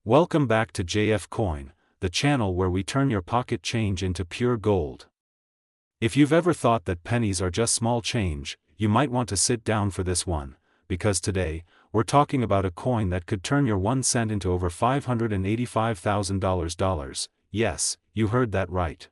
Welcome back to JF Coin, the channel where we turn your pocket change into pure gold. If you've ever thought that pennies are just small change, you might want to sit down for this one, because today, we're talking about a coin that could turn your 1 cent into over $585,000. Yes, you heard that right.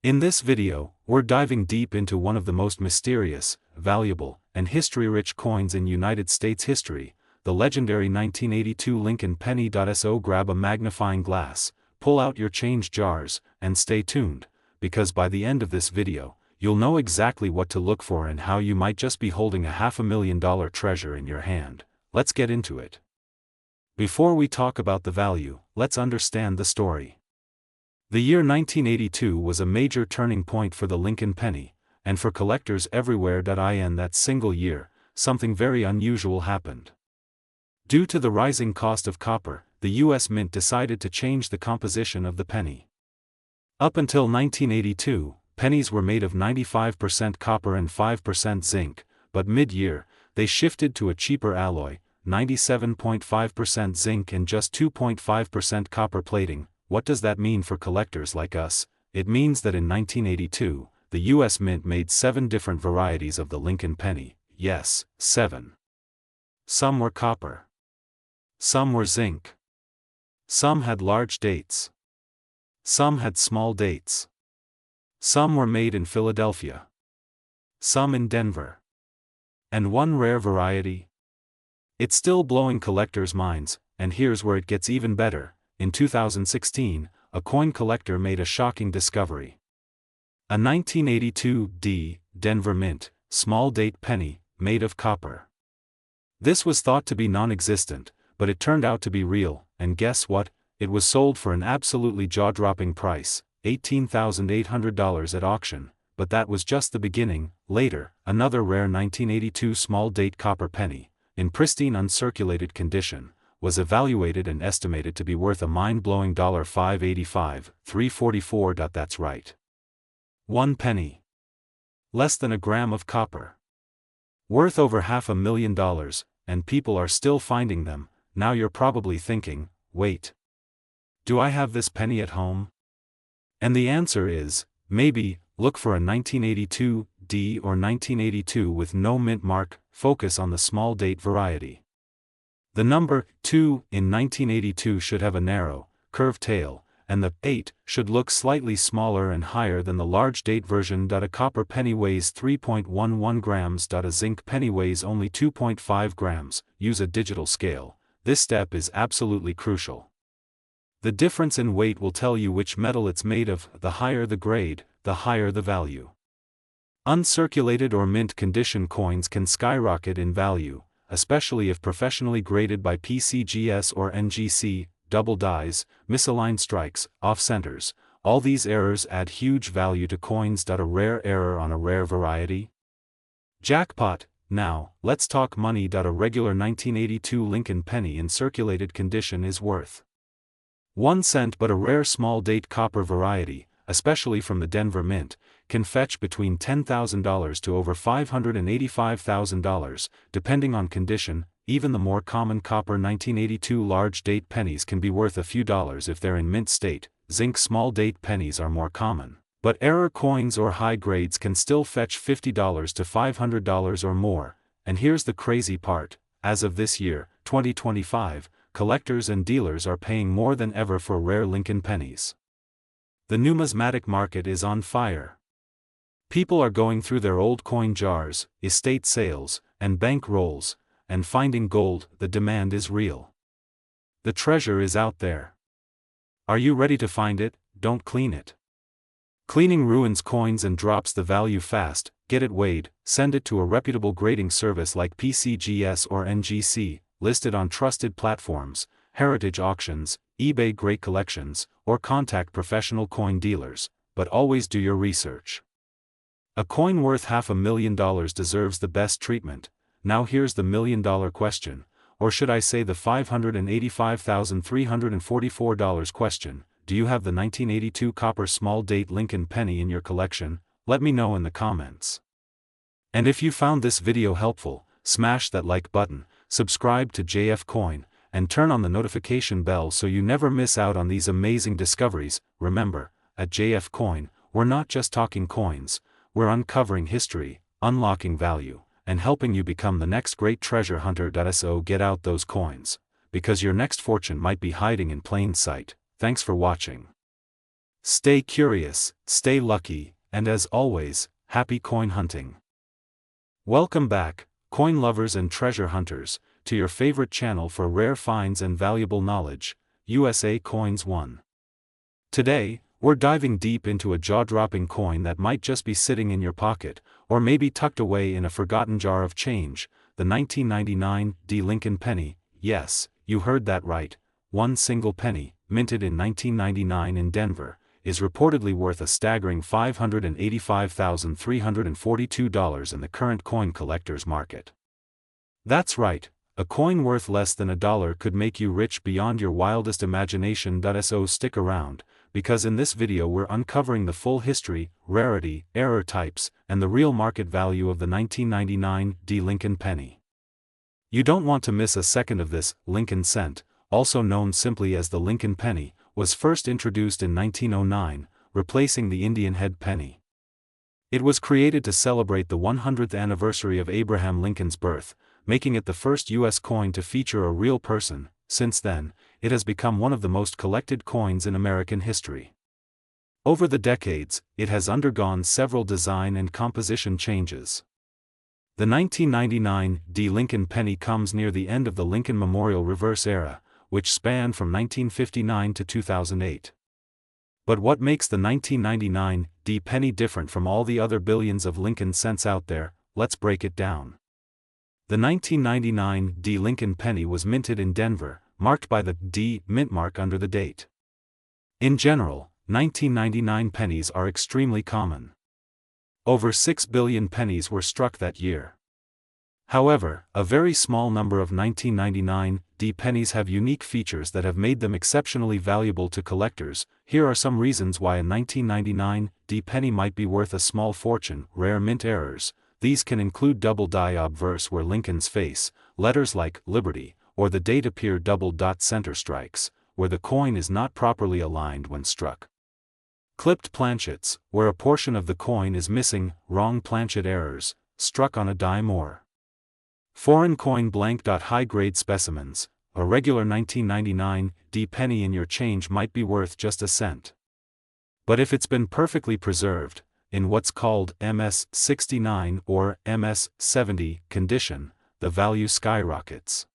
In this video, we're diving deep into one of the most mysterious, valuable, and history-rich coins in United States history, the legendary 1982 Lincoln penny. So grab a magnifying glass, pull out your change jars, and stay tuned, because by the end of this video, you'll know exactly what to look for and how you might just be holding a $500,000 treasure in your hand. Let's get into it. Before we talk about the value, let's understand the story. The year 1982 was a major turning point for the Lincoln penny, and for collectors everywhere. In that single year, something very unusual happened. Due to the rising cost of copper, the U.S. Mint decided to change the composition of the penny. Up until 1982, pennies were made of 95% copper and 5% zinc, but mid-year, they shifted to a cheaper alloy, 97.5% zinc and just 2.5% copper plating. What does that mean for collectors like us? It means that in 1982, the U.S. Mint made 7 different varieties of the Lincoln penny. Yes, 7. Some were copper. Some were zinc. Some had large dates. Some had small dates. Some were made in Philadelphia. Some in Denver. And one rare variety? It's still blowing collectors' minds, and here's where it gets even better. In 2016, a coin collector made a shocking discovery. A 1982 Denver Mint, small date penny, made of copper. This was thought to be non-existent, but it turned out to be real, and guess what? It was sold for an absolutely jaw-dropping price, $18,800 at auction, but that was just the beginning. Later, another rare 1982 small-date copper penny, in pristine uncirculated condition, was evaluated and estimated to be worth a mind-blowing $585,344. That's right. 1 penny. Less than a gram of copper. Worth over $500,000, and people are still finding them. Now you're probably thinking, wait. Do I have this penny at home? And the answer is, maybe. Look for a 1982 or 1982 with no mint mark. Focus on the small date variety. The number 2 in 1982 should have a narrow, curved tail, and the 8 should look slightly smaller and higher than the large date version. A copper penny weighs 3.11 grams. A zinc penny weighs only 2.5 grams. Use a digital scale. This step is absolutely crucial. The difference in weight will tell you which metal it's made of. The higher the grade, the higher the value. Uncirculated or mint condition coins can skyrocket in value, especially if professionally graded by PCGS or NGC. Double dies, misaligned strikes, off-centers, all these errors add huge value to coins. A rare error on a rare variety? Jackpot. Now, let's talk money. A regular 1982 Lincoln penny in circulated condition is worth 1 cent, but a rare small date copper variety, especially from the Denver Mint, can fetch between $10,000 to over $585,000, depending on condition. Even the more common copper 1982 large date pennies can be worth a few dollars if they're in mint state. Zinc small date pennies are more common, but error coins or high grades can still fetch $50 to $500 or more. And here's the crazy part: as of this year, 2025, collectors and dealers are paying more than ever for rare Lincoln pennies. The numismatic market is on fire. People are going through their old coin jars, estate sales, and bank rolls, and finding gold. The demand is real. The treasure is out there. Are you ready to find it? Don't clean it. Cleaning ruins coins and drops the value fast. Get it weighed, send it to a reputable grading service like PCGS or NGC, listed on trusted platforms, heritage auctions, eBay Great Collections, or contact professional coin dealers, but always do your research. A coin worth $500,000 deserves the best treatment. Now here's the $1 million question, or should I say the $585,344 question: do you have the 1982 copper small date Lincoln penny in your collection? Let me know in the comments. And if you found this video helpful, smash that like button, subscribe to JF Coin, and turn on the notification bell so you never miss out on these amazing discoveries. Remember, at JF Coin, we're not just talking coins, we're uncovering history, unlocking value, and helping you become the next great treasure hunter. So get out those coins, because your next fortune might be hiding in plain sight. Thanks for watching. Stay curious, stay lucky, and as always, happy coin hunting. Welcome back, coin lovers and treasure hunters, to your favorite channel for rare finds and valuable knowledge, USA Coins 1. Today, we're diving deep into a jaw-dropping coin that might just be sitting in your pocket, or maybe tucked away in a forgotten jar of change, the 1999 Lincoln penny. Yes, you heard that right. One single penny, minted in 1999 in Denver, is reportedly worth a staggering $585,342 in the current coin collector's market. That's right, a coin worth less than $1 could make you rich beyond your wildest imagination. So stick around, because in this video we're uncovering the full history, rarity, error types, and the real market value of the 1999 Lincoln penny. You don't want to miss a second of this. Lincoln cent, also known simply as the Lincoln penny, was first introduced in 1909, replacing the Indian head penny. It was created to celebrate the 100th anniversary of Abraham Lincoln's birth, making it the first U.S. coin to feature a real person. Since then, it has become one of the most collected coins in American history. Over the decades, it has undergone several design and composition changes. The 1999 Lincoln penny comes near the end of the Lincoln Memorial reverse era, which spanned from 1959 to 2008. But what makes the 1999 penny different from all the other billions of Lincoln cents out there? Let's break it down. The 1999 Lincoln penny was minted in Denver, marked by the D mint mark under the date. In general, 1999 pennies are extremely common. Over 6 billion pennies were struck that year. However, a very small number of 1999 pennies have unique features that have made them exceptionally valuable to collectors. Here are some reasons why a 1999 penny might be worth a small fortune. Rare mint errors. These can include double die obverse where Lincoln's face, letters like Liberty, or the date appear double dot center strikes, where the coin is not properly aligned when struck. Clipped planchets, where a portion of the coin is missing. Wrong planchet errors, struck on a dime or foreign coin blank. High-grade specimens. A regular 1999 penny in your change might be worth just a cent. But if it's been perfectly preserved, in what's called MS-69 or MS-70 condition, the value skyrockets.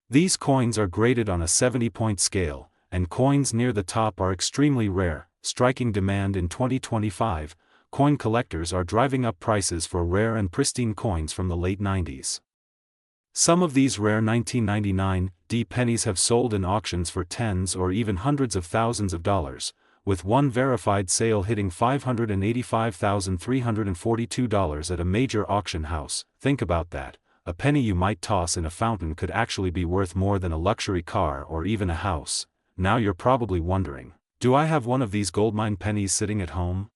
These coins are graded on a 70-point scale, and coins near the top are extremely rare, striking demand in 2025. Coin collectors are driving up prices for rare and pristine coins from the late 90s. Some of these rare 1999 pennies have sold in auctions for tens or even hundreds of thousands of dollars, with one verified sale hitting $585,342 at a major auction house. Think about that. A penny you might toss in a fountain could actually be worth more than a luxury car or even a house. Now you're probably wondering, do I have one of these goldmine pennies sitting at home?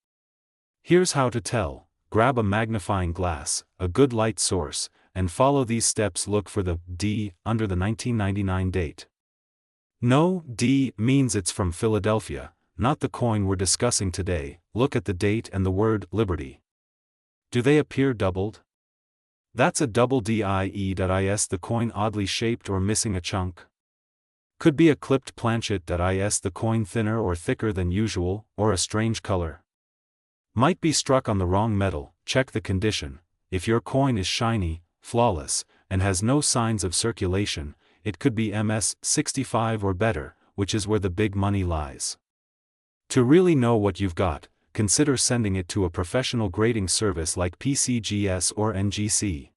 Here's how to tell. Grab a magnifying glass, a good light source, and follow these steps. Look for the D under the 1999 date. No D means it's from Philadelphia, not the coin we're discussing today. Look at the date and the word Liberty. Do they appear doubled? That's a double DIE.is. The coin oddly shaped or missing a chunk? Could be a clipped planchet.is. The coin thinner or thicker than usual, or a strange color. Might be struck on the wrong metal. Check the condition. If your coin is shiny, flawless, and has no signs of circulation, it could be MS-65 or better, which is where the big money lies. To really know what you've got, consider sending it to a professional grading service like PCGS or NGC.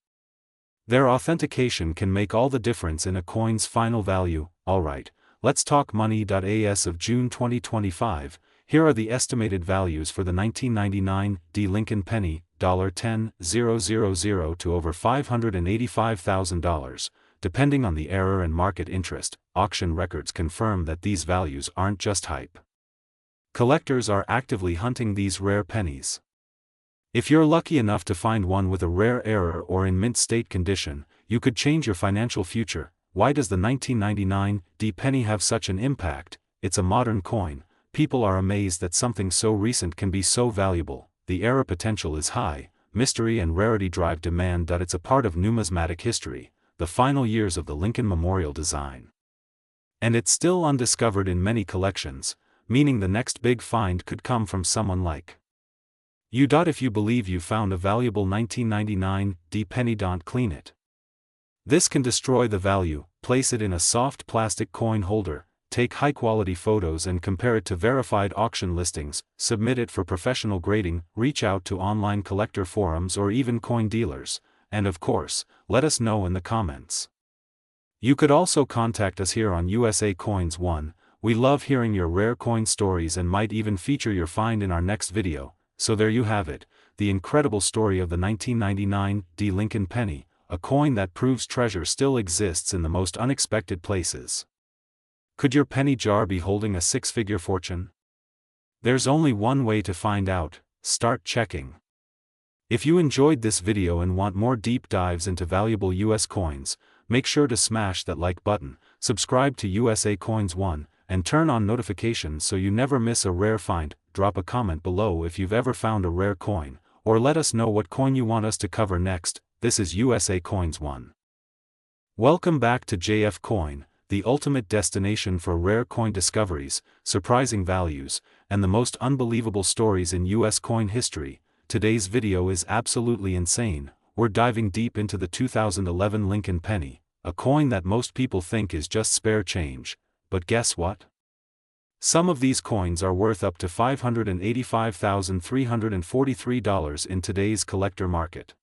Their authentication can make all the difference in a coin's final value. Alright, let's talk money.as of June 2025. Here are the estimated values for the 1999 Lincoln penny, $10,000 to over $585,000, depending on the error and market interest. Auction records confirm that these values aren't just hype. Collectors are actively hunting these rare pennies. If you're lucky enough to find one with a rare error or in mint state condition, you could change your financial future. why does the 1999 D penny have such an impact? It's a modern coin. People are amazed that something so recent can be so valuable. The era potential is high. Mystery and rarity drive demand. It's a part of numismatic history, the final years of the Lincoln Memorial design. And it's still undiscovered in many collections, meaning the next big find could come from someone like you. If you believe you found a valuable 1999 D penny, don't clean it. This can destroy the value. Place it in a soft plastic coin holder, take high-quality photos and compare it to verified auction listings, submit it for professional grading, reach out to online collector forums or even coin dealers, and of course, let us know in the comments. You could also contact us here on USA Coins 1, we love hearing your rare coin stories and might even feature your find in our next video. So there you have it, the incredible story of the 1999 D Lincoln penny, a coin that proves treasure still exists in the most unexpected places. Could your penny jar be holding a six-figure fortune? There's only one way to find out: start checking. If you enjoyed this video and want more deep dives into valuable US coins, make sure to smash that like button, subscribe to USA Coins 1, and turn on notifications so you never miss a rare find. Drop a comment below if you've ever found a rare coin, or let us know what coin you want us to cover next. This is USA Coins 1. Welcome back to JF Coin, the ultimate destination for rare coin discoveries, surprising values, and the most unbelievable stories in US coin history. Today's video is absolutely insane. We're diving deep into the 2011 Lincoln penny, a coin that most people think is just spare change. But guess what? Some of these coins are worth up to $585,343 in today's collector market.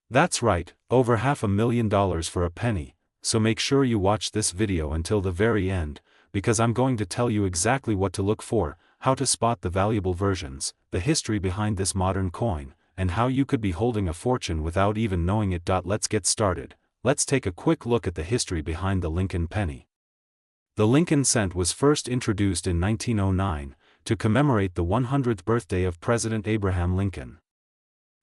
That's right, over $500,000 for a penny, so make sure you watch this video until the very end, because I'm going to tell you exactly what to look for, how to spot the valuable versions, the history behind this modern coin, and how you could be holding a fortune without even knowing it. Let's get started. Let's take a quick look at the history behind the Lincoln penny. The Lincoln cent was first introduced in 1909, to commemorate the 100th birthday of President Abraham Lincoln.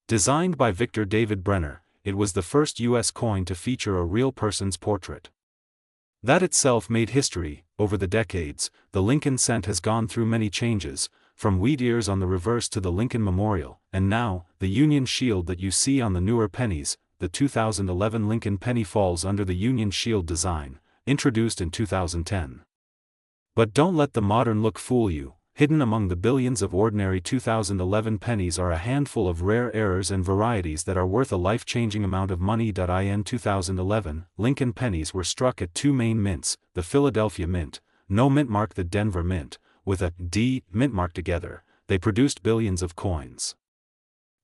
Designed by Victor David Brenner, it was the first U.S. coin to feature a real person's portrait. That itself made history. Over the decades, the Lincoln cent has gone through many changes, from wheat ears on the reverse to the Lincoln Memorial, and now, the Union Shield that you see on the newer pennies. The 2011 Lincoln penny falls under the Union Shield design, introduced in 2010. But don't let the modern look fool you. Hidden among the billions of ordinary 2011 pennies are a handful of rare errors and varieties that are worth a life-changing amount of money. In 2011, Lincoln pennies were struck at two main mints, the Philadelphia Mint, no mint mark, the Denver Mint, with a D mint mark. Together, they produced billions of coins.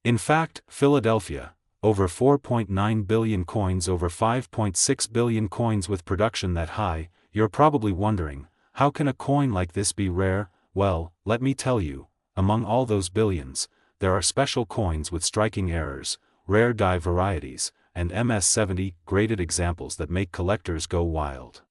In fact, Philadelphia, over 4.9 billion coins, over 5.6 billion coins with production that high. You're probably wondering, how can a coin like this be rare? Well, let me tell you, among all those billions, there are special coins with striking errors, rare die varieties, and MS-70 graded examples that make collectors go wild.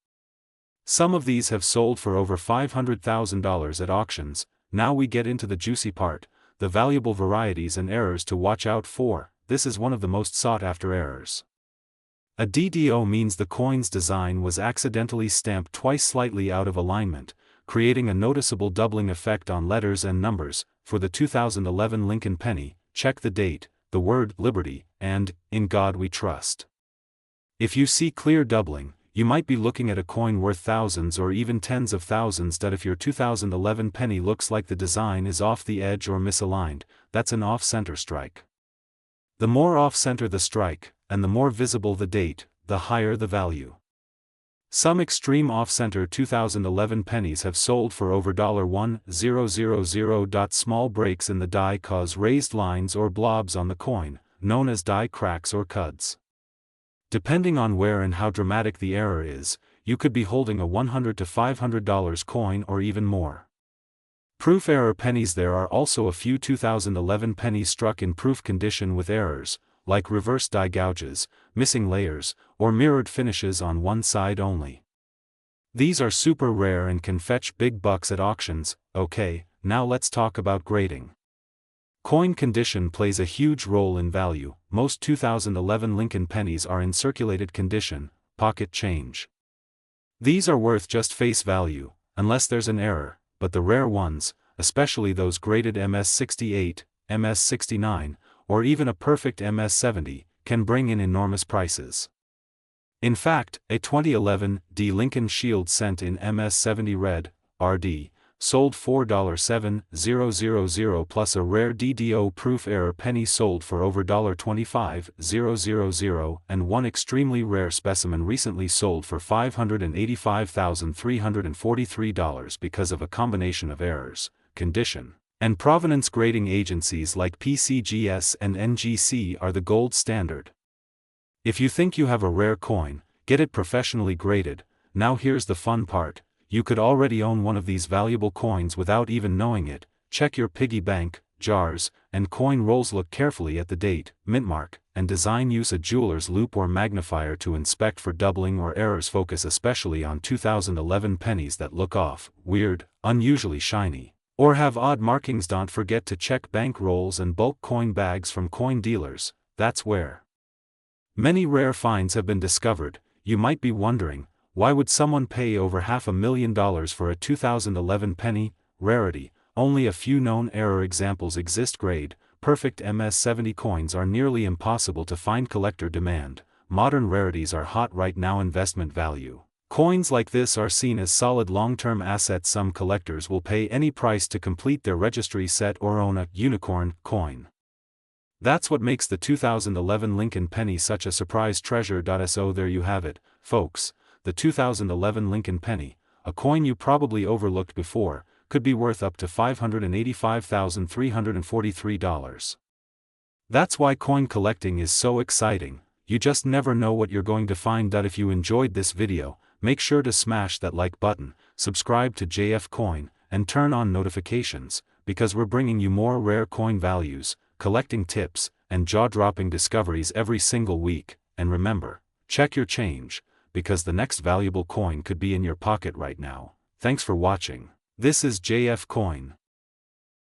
Some of these have sold for over $500,000 at auctions. Now we get into the juicy part, the valuable varieties and errors to watch out for. This is one of the most sought-after errors. A DDO means the coin's design was accidentally stamped twice slightly out of alignment, creating a noticeable doubling effect on letters and numbers. For the 2011 Lincoln penny, check the date, the word Liberty, and In God We Trust. If you see clear doubling, you might be looking at a coin worth thousands or even tens of thousands. If your 2011 penny looks like the design is off the edge or misaligned, that's an off-center strike. The more off-center the strike, and the more visible the date, the higher the value. Some extreme off-center 2011 pennies have sold for over $1,000. Small breaks in the die cause raised lines or blobs on the coin, known as die cracks or cuds. Depending on where and how dramatic the error is, you could be holding a $100 to $500 coin or even more. Proof error pennies. There are also a few 2011 pennies struck in proof condition with errors, like reverse die gouges, missing layers, or mirrored finishes on one side only. These are super rare and can fetch big bucks at auctions. Okay, now let's talk about grading. Coin condition plays a huge role in value. Most 2011 Lincoln pennies are in circulated condition, pocket change. These are worth just face value, unless there's an error, but the rare ones, especially those graded MS-68, MS-69, or even a perfect MS-70, can bring in enormous prices. In fact, a 2011 D Lincoln Shield sent in MS-70 Red, RD, sold $4,700 plus a rare DDO-proof error penny sold for over $25,000, and one extremely rare specimen recently sold for $585,343 because of a combination of errors, condition, and provenance. Grading agencies like PCGS and NGC are the gold standard. If you think you have a rare coin, get it professionally graded. Now here's the fun part. You could already own one of these valuable coins without even knowing it. Check your piggy bank, jars, and coin rolls. Look carefully at the date, mint mark, and design. Use a jeweler's loupe or magnifier to inspect for doubling or errors. Focus especially on 2011 pennies that look off, weird, unusually shiny, or have odd markings. Don't forget to check bank rolls and bulk coin bags from coin dealers. That's where many rare finds have been discovered. You might be wondering, why would someone pay over $500,000 for a 2011 penny? Rarity. Only a few known error examples exist. Grade perfect MS-70 coins are nearly impossible to find. Collector demand. Modern rarities are hot right now. Investment value. Coins like this are seen as solid long-term assets. Some collectors will pay any price to complete their registry set or own a unicorn coin. That's what makes the 2011 Lincoln penny such a surprise treasure. So there you have it, folks. The 2011 Lincoln penny, a coin you probably overlooked before, could be worth up to $585,343. That's why coin collecting is so exciting. You just never know what you're going to find. If you enjoyed this video, make sure to smash that like button, subscribe to JF Coin, and turn on notifications, because we're bringing you more rare coin values, collecting tips, and jaw-dropping discoveries every single week. And remember, check your change, because the next valuable coin could be in your pocket right now. Thanks for watching. This is JF Coin.